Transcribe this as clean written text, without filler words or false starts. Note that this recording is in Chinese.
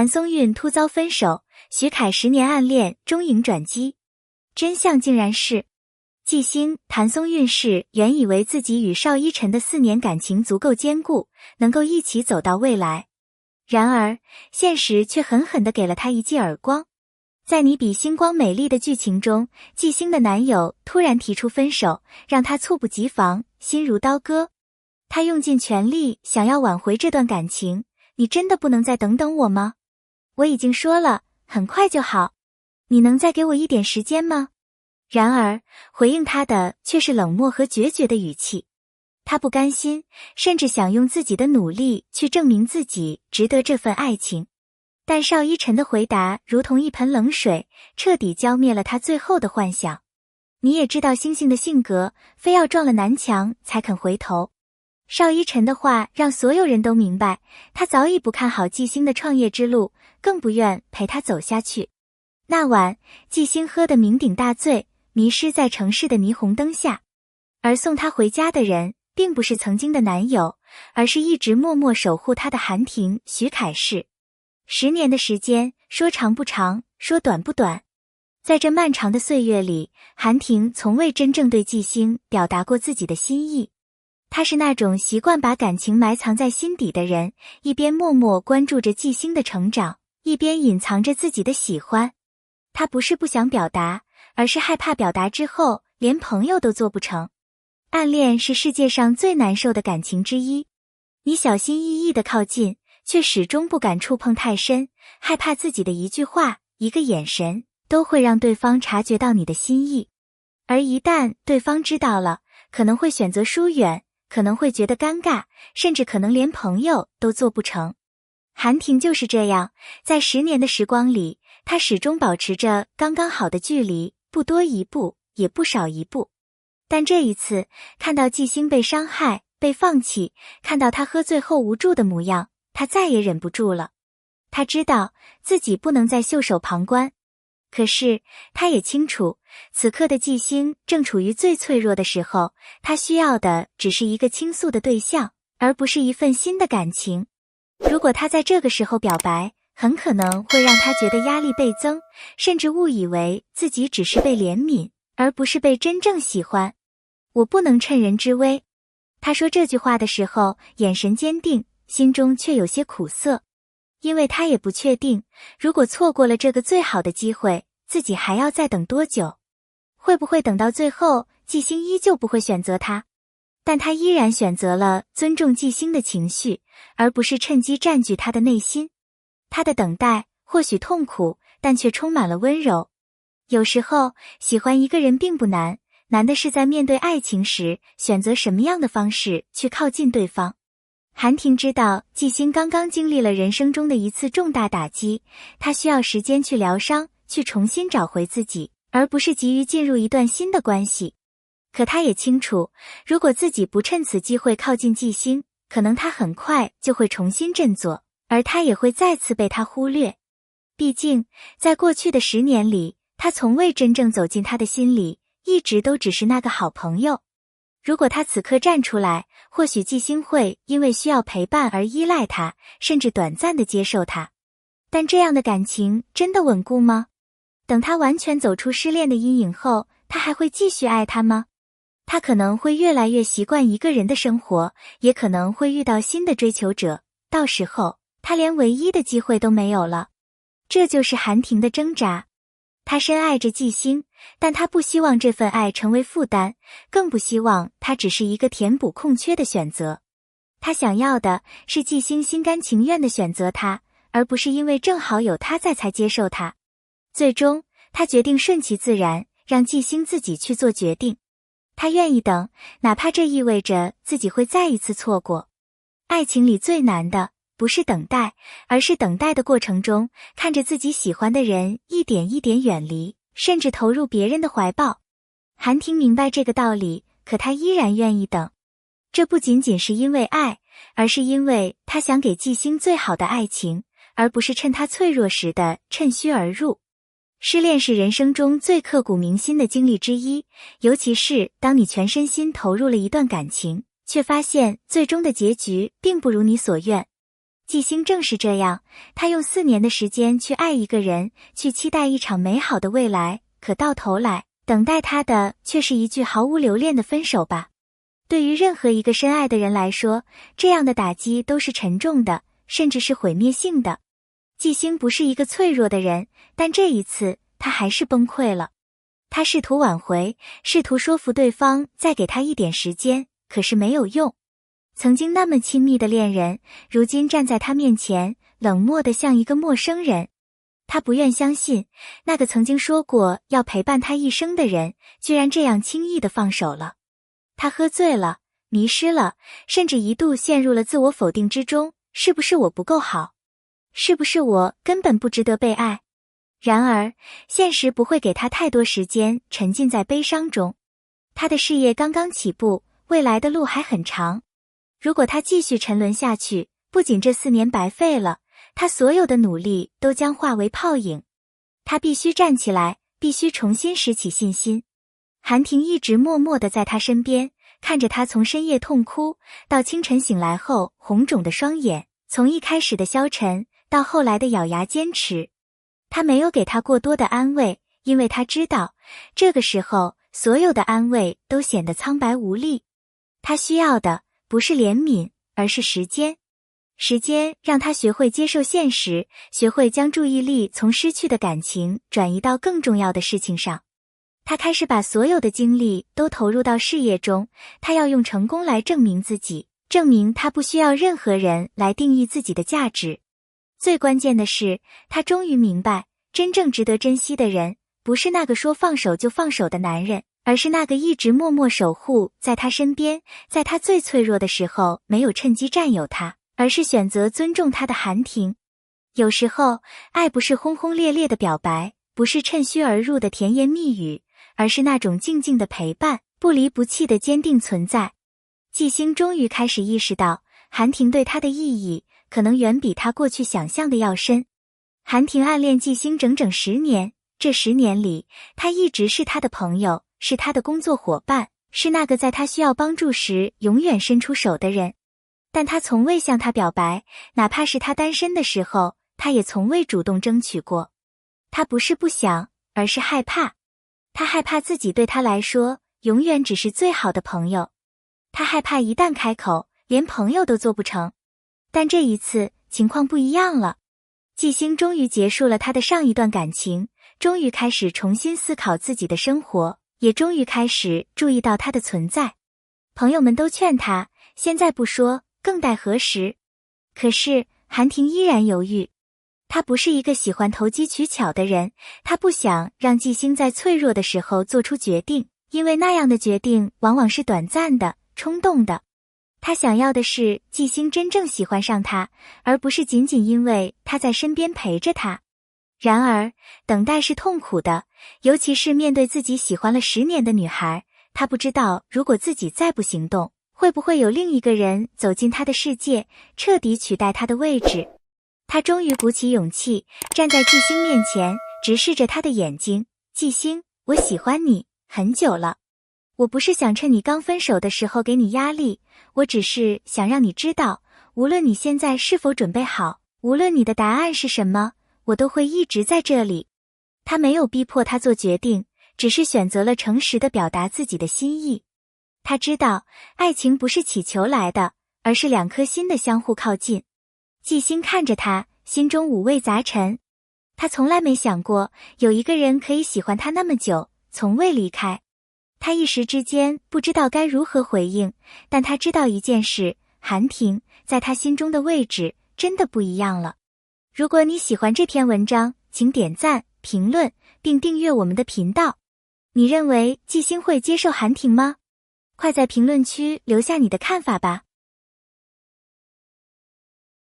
松韵突遭分手，徐凯10年暗恋终迎转机。真相竟然是，纪星、谭松韵氏原以为自己与邵依晨的4年感情足够坚固，能够一起走到未来。然而，现实却狠狠地给了他一记耳光。在你比星光美丽的剧情中，纪星的男友突然提出分手，让她猝不及防，心如刀割。她用尽全力想要挽回这段感情，你真的不能再等等我吗？我已经说了，很快就好，你能再给我一点时间吗？然而，回应他的却是冷漠和决绝的语气。他不甘心，甚至想用自己的努力去证明自己值得这份爱情。但邵依晨的回答如同一盆冷水，彻底浇灭了他最后的幻想。你也知道星星的性格，非要撞了南墙才肯回头。邵依晨的话让所有人都明白，他早已不看好纪星的创业之路，更不愿陪他走下去。那晚，纪星喝得酩酊大醉，迷失在城市的霓虹灯下。而送他回家的人，并不是曾经的男友，而是一直默默守护他的韩婷、徐凯氏。10年的时间，说长不长，说短不短。在这漫长的岁月里，韩婷从未真正对纪星表达过自己的心意。她是那种习惯把感情埋藏在心底的人，一边默默关注着纪星的成长，一边隐藏着自己的喜欢。她不是不想表达，而是害怕表达之后，连朋友都做不成。暗恋是世界上最难受的感情之一，你小心翼翼地靠近，却始终不敢触碰太深，害怕自己的一句话、一个眼神，都会让对方察觉到你的心意。而一旦对方知道了，可能会选择疏远，可能会觉得尴尬，甚至可能连朋友都做不成。韩婷就是这样，在10年的时光里，她始终保持着刚刚好的距离，不多一步，也不少一步。但这一次，看到纪星被伤害、被放弃，看到他喝醉后无助的模样，他再也忍不住了。他知道自己不能再袖手旁观，可是他也清楚，此刻的纪星正处于最脆弱的时候，他需要的只是一个倾诉的对象，而不是一份新的感情。如果他在这个时候表白，很可能会让他觉得压力倍增，甚至误以为自己只是被怜悯，而不是被真正喜欢。我不能趁人之危。他说这句话的时候，眼神坚定，心中却有些苦涩，因为他也不确定，如果错过了这个最好的机会，自己还要再等多久？会不会等到最后，纪星依旧不会选择他？但他依然选择了尊重纪星的情绪，而不是趁机占据他的内心。他的等待或许痛苦，但却充满了温柔。有时候，喜欢一个人并不难，难的是在面对爱情时，选择什么样的方式去靠近对方。韩婷知道纪星刚刚经历了人生中的一次重大打击，他需要时间去疗伤，去重新找回自己，而不是急于进入一段新的关系。可他也清楚，如果自己不趁此机会靠近纪星，可能他很快就会重新振作，而他也会再次被他忽略。毕竟，在过去的10年里，他从未真正走进他的心里，一直都只是那个好朋友。如果他此刻站出来，或许纪星会因为需要陪伴而依赖他，甚至短暂的接受他。但这样的感情真的稳固吗？等他完全走出失恋的阴影后，他还会继续爱他吗？他可能会越来越习惯一个人的生活，也可能会遇到新的追求者，到时候他连唯一的机会都没有了。这就是韩婷的挣扎。他深爱着纪星，但他不希望这份爱成为负担，更不希望他只是一个填补空缺的选择。他想要的是纪星心甘情愿地选择他，而不是因为正好有他在才接受他。最终，他决定顺其自然，让纪星自己去做决定。他愿意等，哪怕这意味着自己会再一次错过。爱情里最难的不是等待，而是等待的过程中，看着自己喜欢的人一点一点远离，甚至投入别人的怀抱。韩婷明白这个道理，可她依然愿意等。这不仅仅是因为爱，而是因为她想给纪星最好的爱情，而不是趁他脆弱时的趁虚而入。失恋是人生中最刻骨铭心的经历之一，尤其是当你全身心投入了一段感情，却发现最终的结局并不如你所愿。季星正是这样，他用4年的时间去爱一个人，去期待一场美好的未来，可到头来，等待他的却是一句毫无留恋的分手吧。对于任何一个深爱的人来说，这样的打击都是沉重的，甚至是毁灭性的。季星不是一个脆弱的人，但这一次他还是崩溃了。他试图挽回，试图说服对方再给他一点时间，可是没有用。曾经那么亲密的恋人，如今站在他面前，冷漠得像一个陌生人。他不愿相信，那个曾经说过要陪伴他一生的人，居然这样轻易地放手了。他喝醉了，迷失了，甚至一度陷入了自我否定之中，是不是我不够好？是不是我根本不值得被爱？然而，现实不会给他太多时间沉浸在悲伤中。他的事业刚刚起步，未来的路还很长。如果他继续沉沦下去，不仅这4年白费了，他所有的努力都将化为泡影。他必须站起来，必须重新拾起信心。韩婷一直默默地在他身边，看着他从深夜痛哭，到清晨醒来后红肿的双眼，从一开始的消沉，到后来的咬牙坚持。他没有给他过多的安慰，因为他知道，这个时候所有的安慰都显得苍白无力。他需要的不是怜悯，而是时间。时间让他学会接受现实，学会将注意力从失去的感情转移到更重要的事情上。他开始把所有的精力都投入到事业中，他要用成功来证明自己，证明他不需要任何人来定义自己的价值。最关键的是，他终于明白，真正值得珍惜的人，不是那个说放手就放手的男人，而是那个一直默默守护在他身边，在他最脆弱的时候没有趁机占有他，而是选择尊重他的韩婷。有时候，爱不是轰轰烈烈的表白，不是趁虚而入的甜言蜜语，而是那种静静的陪伴，不离不弃的坚定存在。季星终于开始意识到，韩婷对他的意义可能远比他过去想象的要深。韩婷暗恋季星整整10年，这10年里，他一直是他的朋友，是他的工作伙伴，是那个在他需要帮助时永远伸出手的人。但他从未向他表白，哪怕是他单身的时候，他也从未主动争取过。他不是不想，而是害怕。他害怕自己对他来说，永远只是最好的朋友。他害怕一旦开口，连朋友都做不成。但这一次，情况不一样了。季星终于结束了他的上一段感情，终于开始重新思考自己的生活，也终于开始注意到他的存在。朋友们都劝他，现在不说，更待何时？可是，韩婷依然犹豫。他不是一个喜欢投机取巧的人，他不想让季星在脆弱的时候做出决定，因为那样的决定往往是短暂的、冲动的。他想要的是季星真正喜欢上他，而不是仅仅因为他在身边陪着他。然而，等待是痛苦的，尤其是面对自己喜欢了10年的女孩，他不知道如果自己再不行动，会不会有另一个人走进他的世界，彻底取代他的位置。他终于鼓起勇气，站在季星面前，直视着他的眼睛。季星，我喜欢你很久了。我不是想趁你刚分手的时候给你压力，我只是想让你知道，无论你现在是否准备好，无论你的答案是什么，我都会一直在这里。他没有逼迫他做决定，只是选择了诚实地表达自己的心意。他知道，爱情不是祈求来的，而是2颗心的相互靠近。季星看着他，心中五味杂陈。他从来没想过，有一个人可以喜欢他那么久，从未离开。他一时之间不知道该如何回应，但他知道一件事，韩婷在他心中的位置真的不一样了。如果你喜欢这篇文章，请点赞、评论，并订阅我们的频道。你认为季星会接受韩婷吗？快在评论区留下你的看法吧。